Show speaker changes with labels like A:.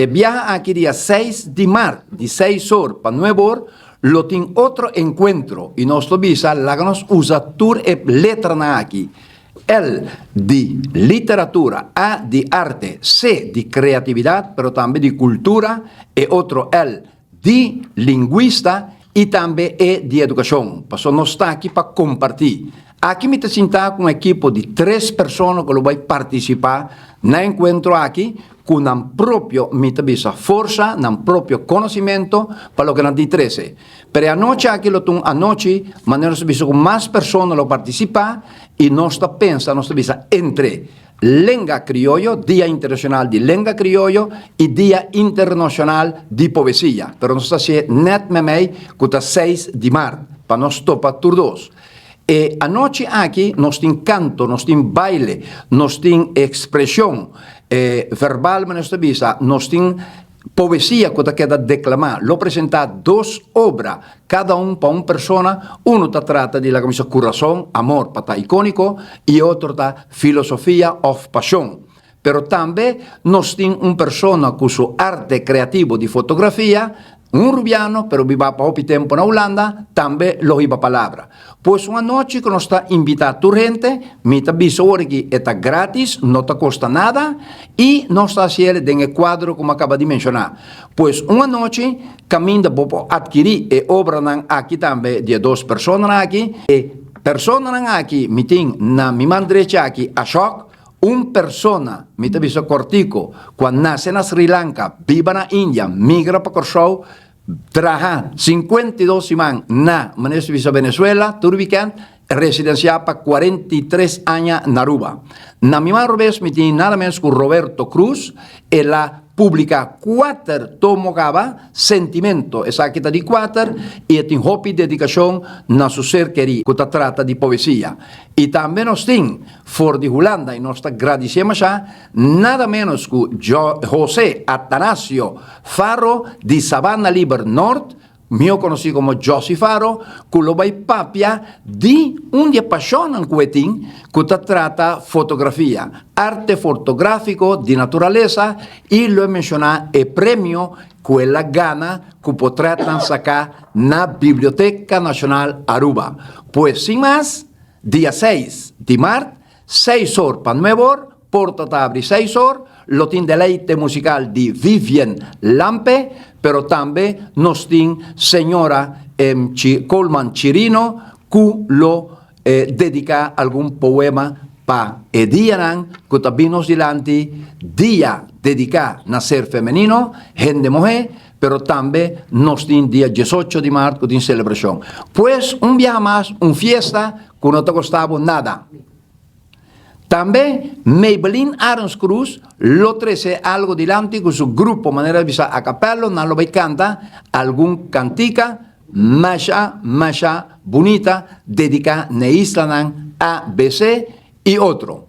A: viaja aquí día 6 de marzo, de 6 horas para 9 horas, lo tiene otro encuentro. Y nos lo visa, la que nos usa tour e letra na aquí. El de literatura, A de arte, C de creatividad, pero también de cultura, y otro el de lingüista y también E de educación. Pasó no está aquí para compartir. Aquí me siento con un equipo de 3 personas que lo voy a participar en el encuentro aquí, con un propio, fuerza, un propio conocimiento para lo que nos di 13. Pero anoche aquí lo tengo anoche, manera visto con más personas lo participan y nos está pensando, nos está entre lengua criollo, Día Internacional de Lengua Criollo y Día Internacional de Poesía. Pero nos está haciendo net me mei, con 6 de marzo, para nos topar todos. E anoche aquí nos tiene canto, nos tiene baile, nos tiene expresión verbal, nos tiene poesía que queda declamar. Lo presenta 2 obras, cada uno para una persona. Uno trata de la camisa corazón, amor, para icónico, y otro está filosofía of pasión. Pero también nos tiene una persona con su arte creativo de fotografía, un rubiano, pero viva para poco tiempo en Holanda, también lo iba palabra. Pues una noche que nos está invitado a tu gente, me te aviso que está gratis, no te cuesta nada, y nos está haciendo en el cuadro como acaba de mencionar. Pues una noche, camina para adquirir obra aquí también de 2 personas aquí, y personas aquí, me tienen na mi mano derecha aquí, a shock, una persona, mi te visto cortico, cuando nace en Sri Lanka, vive en India, migra para Corsou, trabaja 52 semanas na Venezuela, Turbican, residencia para 43 años en Aruba. Na mi mano vez me tiene nada menos que Roberto Cruz, y la publica 4 tomos sentimento, esa que di 4, y tiene hobby dedicación na su ser querido, que trata de poesía. Y también nos tiene, for de Holanda, y nos agradecemos ya, nada menos que José Atanasio Faro, de Savannah Liber North, mio conocido como Josi Faro, que lo va a papia di un día pasión en Cuetín, que trata fotografía, arte fotográfico de naturaleza, y lo he mencionado el premio que la gana que podrán sacar en la Biblioteca Nacional Aruba. Pues sin más, día 6 de marzo, 6 horas para 9 horas, Porta Tabri 6 horas, lo tiene deleite musical de Vivian Lampe, pero también nos tiene señora Coleman Chirino, que lo dedica algún poema para el día que también nos dilante, día dedicado a ser femenino, gente mujer, pero también nos tiene día 18 de marzo que tiene celebración. Pues un día más, una fiesta que no te costaba nada. También Maybelline Arons Cruz lo trece algo delante con su grupo, manera de visar a capello, no lo canta algún cantica, masha bonita, dedicada a Isla ABC y otro.